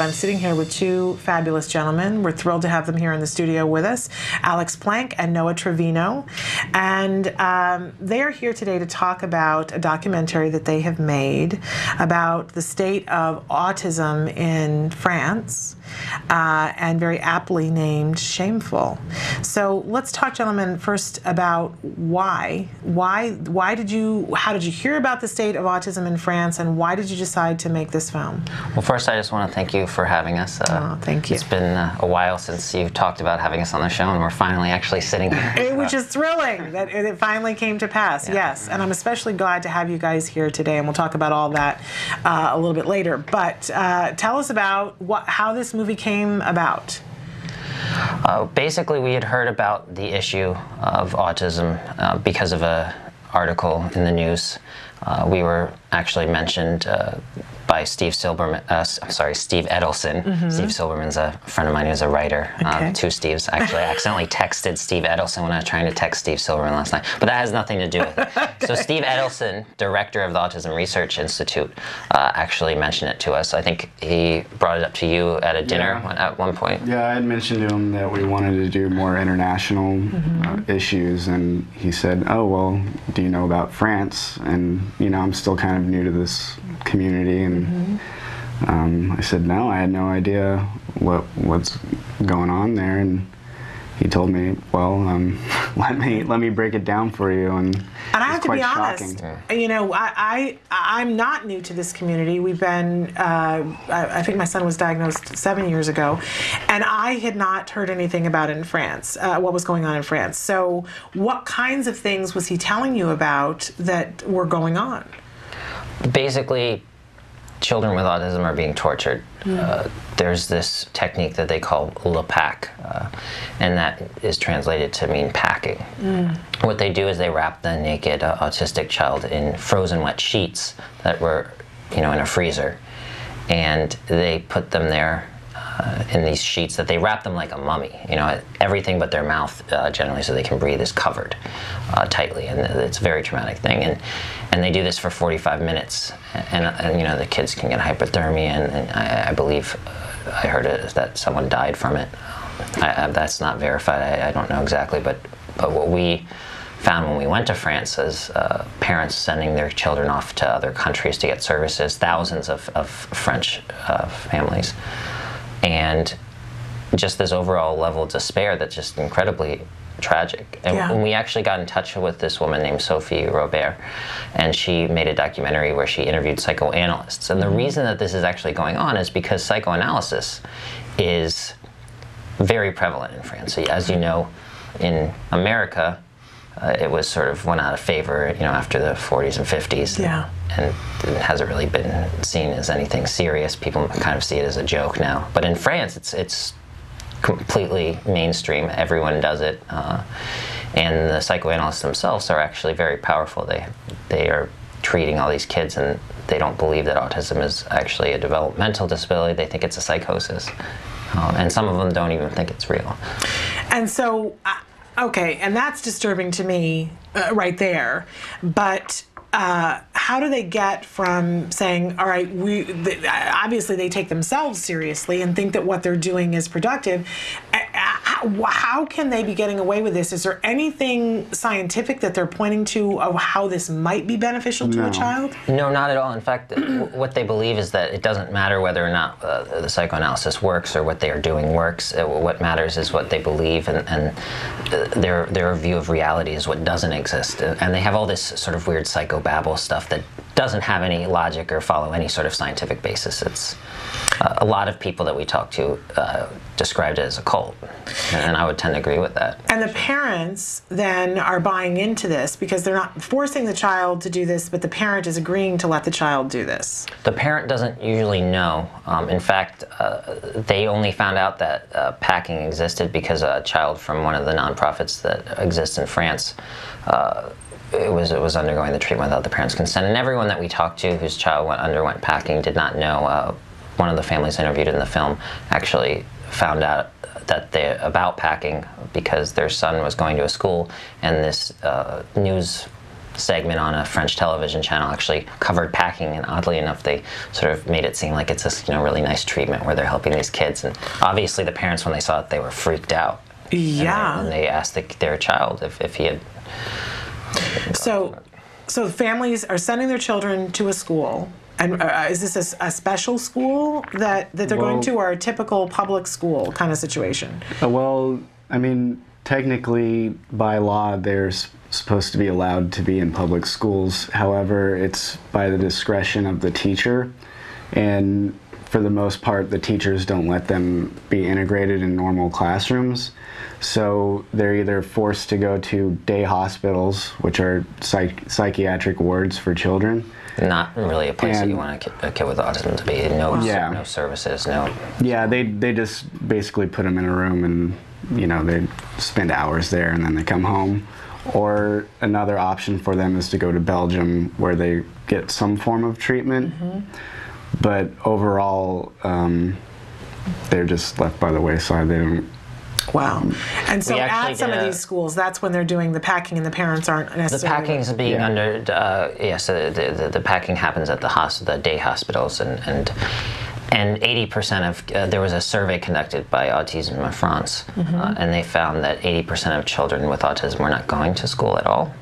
I'm sitting here with two fabulous gentlemen. We're thrilled to have them here in the studio with us, Alex Plank and Noah Trevino. And they are here today to talk about a documentary that they have made about the state of autism in France, and very aptly named Shameful. So let's talk, gentlemen, first about how did you hear about the state of autism in France, and why did you decide to make this film? Well, first I just want to thank you for having us. Thank you. It's been a while since you talked about having us on the show, and we're finally actually sitting here. Which is thrilling that it finally came to pass, yeah. Yes. And I'm especially glad to have you guys here today, and we'll talk about all that a little bit later. But tell us about how this movie came about. Basically, we had heard about the issue of autism because of an article in the news. We were actually mentioned by Steve Edelson. Mm-hmm. Steve Silberman's a friend of mine who's a writer. Okay. Two Steves. Actually, I accidentally texted Steve Edelson when I was trying to text Steve Silberman last night. But that has nothing to do with it. Okay. So Steve Edelson, director of the Autism Research Institute, actually mentioned it to us. I think he brought it up to you at a dinner at one point. Yeah, I had mentioned to him that we wanted to do more international issues, and he said, "Oh, well, do you know about France?" And, you know, I'm still kind of new to this community, and I said no, I had no idea what's going on there, and he told me, well, let me break it down for you, and I have to be honest, you know, I'm not new to this community. We've been, I think my son was diagnosed 7 years ago, and I had not heard anything about it in France, what was going on in France. So what kinds of things was he telling you about that were going on? Basically, children with autism are being tortured. There's this technique that they call le pack, and that is translated to mean packing. What they do is they wrap the naked autistic child in frozen wet sheets that were, you know, in a freezer, and they put them there in these sheets that they wrap them like a mummy. You know, everything but their mouth, generally, so they can breathe, is covered tightly, and it's a very traumatic thing. And they do this for 45 minutes, and you know, the kids can get hypothermia, and I believe I heard that someone died from it. That's not verified. I don't know exactly, but what we found when we went to France is parents sending their children off to other countries to get services, thousands of French families, and just this overall level of despair that's just incredibly tragic. And when we actually got in touch with this woman named Sophie Robert, and she made a documentary where she interviewed psychoanalysts. And the reason that this is actually going on is because psychoanalysis is very prevalent in France. So, as you know, in America, it was sort of went out of favor, you know, after the 40s and 50s. Yeah. And it hasn't really been seen as anything serious. People kind of see it as a joke now. But in France, it's completely mainstream. Everyone does it, and the psychoanalysts themselves are actually very powerful. They are treating all these kids, and they don't believe that autism is actually a developmental disability. They think it's a psychosis, and some of them don't even think it's real. And so, okay, and that's disturbing to me right there. But how do they get from saying, all right, obviously they take themselves seriously and think that what they're doing is productive. How can they be getting away with this? Is there anything scientific that they're pointing to of how this might be beneficial to a child? No, not at all. In fact, what they believe is that it doesn't matter whether or not the psychoanalysis works or what they are doing works. What matters is what they believe, and their view of reality is what doesn't exist. And they have all this sort of weird psychobabble stuff that doesn't have any logic or follow any sort of scientific basis. It's a lot of people that we talk to described it as a cult, and I would tend to agree with that. And the parents then are buying into this because they're not forcing the child to do this, but the parent is agreeing to let the child do this. The parent doesn't usually know. In fact, they only found out that packing existed because a child from one of the nonprofits that exists in France it was undergoing the treatment without the parents' consent, and everyone that we talked to whose child underwent packing did not know. One of the families interviewed in the film actually found out about packing because their son was going to a school, and this news segment on a French television channel actually covered packing, and oddly enough, they sort of made it seem like it's this, really nice treatment where they're helping these kids. And obviously, the parents, when they saw it, they were freaked out. Yeah. And they asked their child if he had. So families are sending their children to a school. And is this a special school that they're going to, or a typical public school kind of situation? Well, I mean, technically, by law, they're supposed to be allowed to be in public schools. However, it's by the discretion of the teacher. And for the most part, the teachers don't let them be integrated in normal classrooms. So they're either forced to go to day hospitals, which are psychiatric wards for children. Not really a place that you want a kid with autism to be. No services, no. Yeah, they just basically put them in a room and, they spend hours there and then they come home. Or another option for them is to go to Belgium, where they get some form of treatment. Mm-hmm. But overall, they're just left by the wayside. They don't. Wow. And so at some of these schools, that's when they're doing the packing, and the parents aren't necessarily. The packing's being under, yes, the packing happens at the day hospitals, and 80% of, there was a survey conducted by Autism in France, and they found that 80% of children with autism were not going to school at all,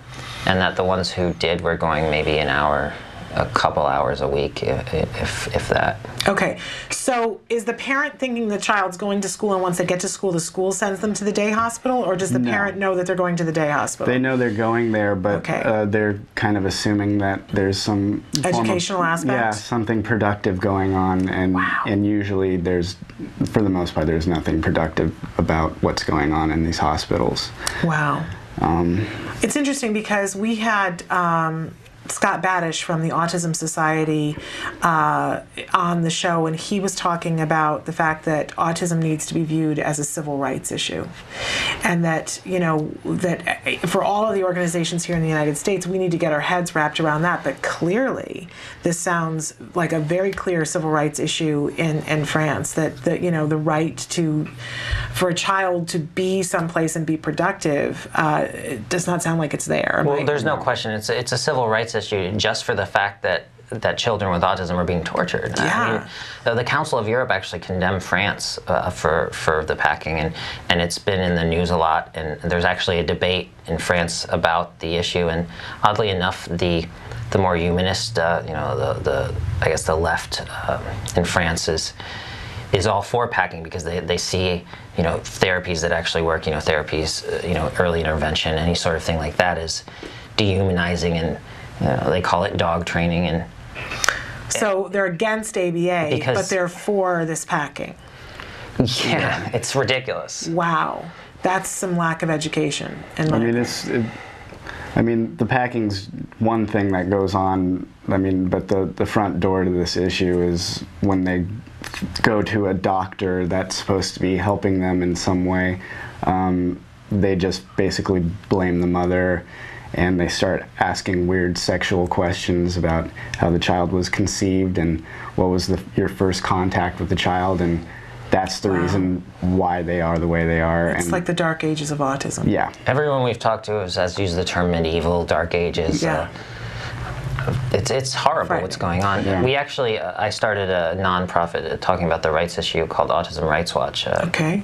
and that the ones who did were going maybe an hour, a couple hours a week, if that. Okay, so is the parent thinking the child's going to school, and once they get to school, the school sends them to the day hospital, or does the parent know that they're going to the day hospital? They know they're going there, but they're kind of assuming that there's some educational aspect? Yeah, something productive going on, and usually for the most part, there's nothing productive about what's going on in these hospitals. Wow. It's interesting because we had Scott Badish from the Autism Society on the show, and he was talking about the fact that autism needs to be viewed as a civil rights issue, and that that for all of the organizations here in the United States, we need to get our heads wrapped around that. But clearly, this sounds like a very clear civil rights issue in France. That the right for a child to be someplace and be productive does not sound like it's there. Well, there's no question. It's a civil rights issue just for the fact that children with autism are being tortured. Yeah. I mean, the Council of Europe actually condemned France for the packing, and it's been in the news a lot. And there's actually a debate in France about the issue. And oddly enough, the more humanist, I guess the left in France is all for packing, because they see therapies that actually work, therapies, early intervention, any sort of thing like that is dehumanizing, and they call it dog training. And so they're against ABA, but they're for this packing. Yeah, it's ridiculous. Wow, that's some lack of education. I mean, the packing's one thing that goes on. I mean, but the front door to this issue is when they go to a doctor that's supposed to be helping them in some way. They just basically blame the mother, and they start asking weird sexual questions about how the child was conceived and what was your first contact with the child, and that's the reason why they are the way they are. It's like the dark ages of autism. Yeah. Everyone we've talked to has used the term medieval, dark ages. Yeah. It's horrible what's going on. Yeah. We actually, I started a nonprofit talking about the rights issue called Autism Rights Watch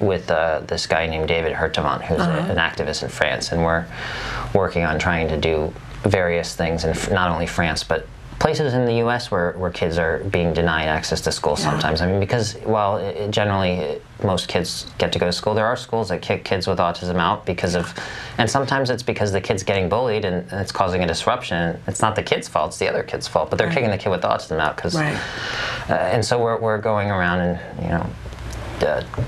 with this guy named David Hertemann, who's an activist in France, and we're working on trying to do various things in not only France, but places in the U.S. where kids are being denied access to school sometimes. I mean, because while generally most kids get to go to school, there are schools that kick kids with autism out because of, and sometimes it's because the kid's getting bullied and it's causing a disruption. It's not the kid's fault, it's the other kid's fault, but they're kicking the kid with autism out because, and so we're going around and,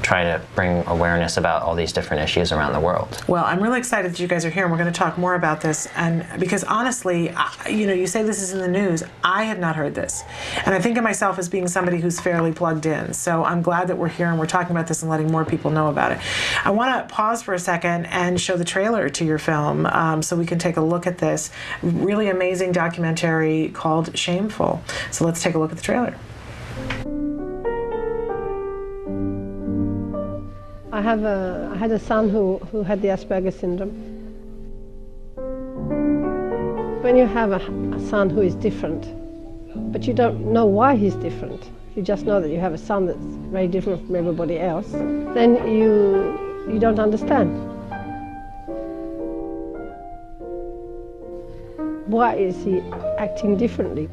trying to bring awareness about all these different issues around the world. Well, I'm really excited that you guys are here, and we're going to talk more about this. And because honestly, you say this is in the news. I have not heard this, and I think of myself as being somebody who's fairly plugged in. So I'm glad that we're here and we're talking about this and letting more people know about it. I want to pause for a second and show the trailer to your film, so we can take a look at this really amazing documentary called Shameful. So let's take a look at the trailer. I had a son who had the Asperger's syndrome. When you have a son who is different, but you don't know why he's different, you just know that you have a son that's very different from everybody else, then you don't understand. Why is he acting differently?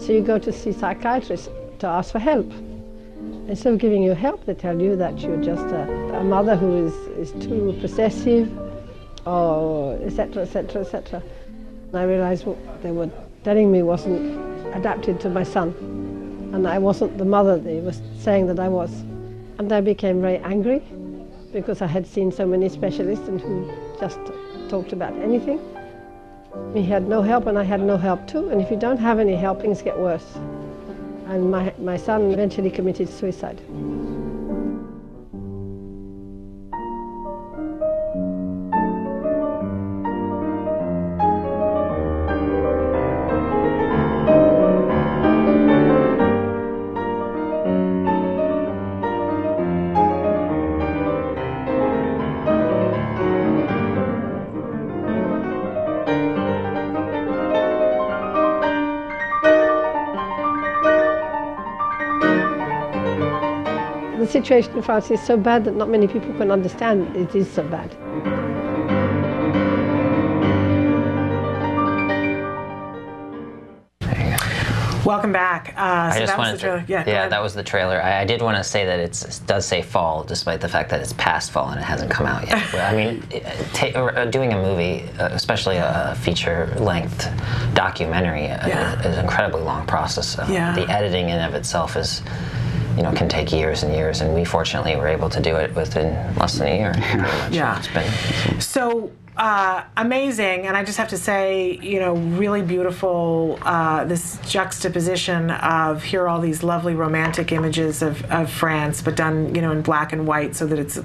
So you go to see psychiatrists to ask for help. Instead of giving you help, they tell you that you're just a mother who is too possessive, or etc., etc., etc. I realized what they were telling me wasn't adapted to my son, and I wasn't the mother they were saying that I was. And I became very angry because I had seen so many specialists and who just talked about anything. He had no help and I had no help too, and if you don't have any help, things get worse. And my son eventually committed suicide. The situation in France is so bad that not many people can understand it is so bad. Welcome back. I just wanted to, that was the trailer. I did want to say that it does say fall, despite the fact that it's past fall and it hasn't come out yet. I mean, doing a movie, especially a feature-length documentary, is an incredibly long process. The editing in of itself is, can take years and years, and we fortunately were able to do it within less than a year. Pretty much. Yeah. It's been so amazing, and I just have to say, really beautiful, this juxtaposition of here are all these lovely romantic images of France, but done, in black and white, so that it's,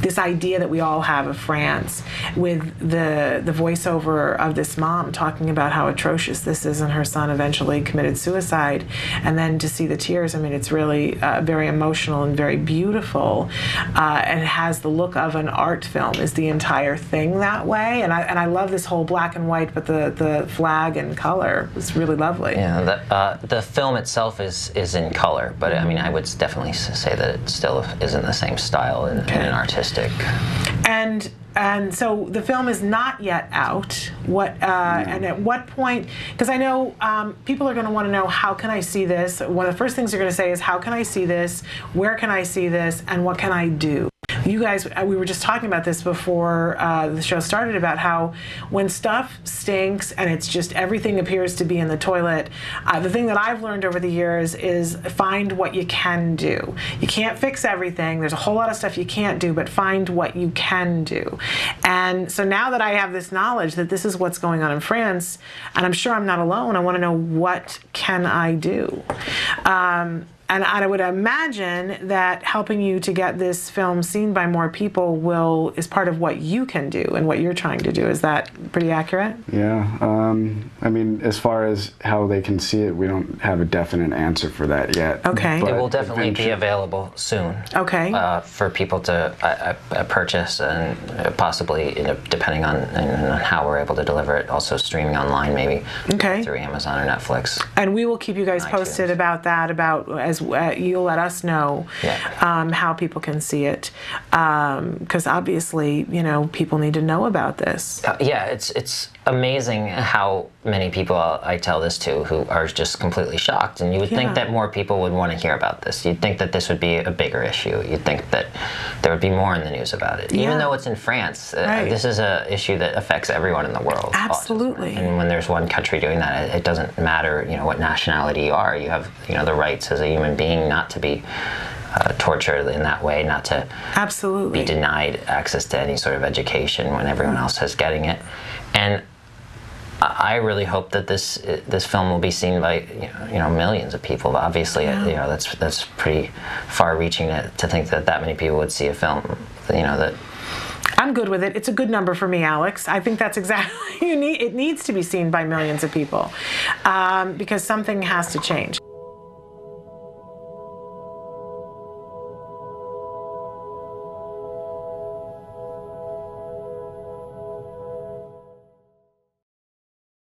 this idea that we all have of France, with the voiceover of this mom talking about how atrocious this is, and her son eventually committed suicide, and then to see the tears. I mean, it's really very emotional and very beautiful, and it has the look of an art film, is the entire thing that way, and I love this whole black and white, but the flag and color is really lovely. Yeah, the film itself is in color, but I mean, I would definitely say that it still isn't the same style in an artistic. And so the film is not yet out. And at what point? Because I know people are going to want to know, how can I see this? One of the first things they're going to say is, how can I see this? Where can I see this? And what can I do? You guys, we were just talking about this before the show started, about how when stuff stinks and it's just everything appears to be in the toilet, the thing that I've learned over the years is find what you can do. You can't fix everything. There's a whole lot of stuff you can't do, but find what you can do. And so now that I have this knowledge that this is what's going on in France, and I'm sure I'm not alone, I want to know, what can I do? And I would imagine that helping you to get this film seen by more people is part of what you can do and what you're trying to do. Is that pretty accurate? Yeah. I mean, as far as how they can see it, we don't have a definite answer for that yet. Okay. It will definitely be available soon. Okay. For people to purchase, and possibly, depending on how we're able to deliver it, also streaming online, maybe through Amazon or Netflix. And we will keep you guys posted about that, as you'll let us know how people can see it, because obviously, people need to know about this. It's amazing how many people I tell this to who are just completely shocked, and you would think that more people would want to hear about this. You'd think that this would be a bigger issue. You'd think that there would be more in the news about it. Even though it's in France, this is an issue that affects everyone in the world. Absolutely. Autism. And when there's one country doing that, it doesn't matter, what nationality you are. You have, the rights as a human being not to be tortured in that way, not to be denied access to any sort of education when everyone else is getting it. And I really hope that this film will be seen by millions of people. Obviously, that's pretty far-reaching to think that many people would see a film. That. I'm good with it. It's a good number for me, Alex. I think that's exactly it needs to be seen by millions of people, because something has to change.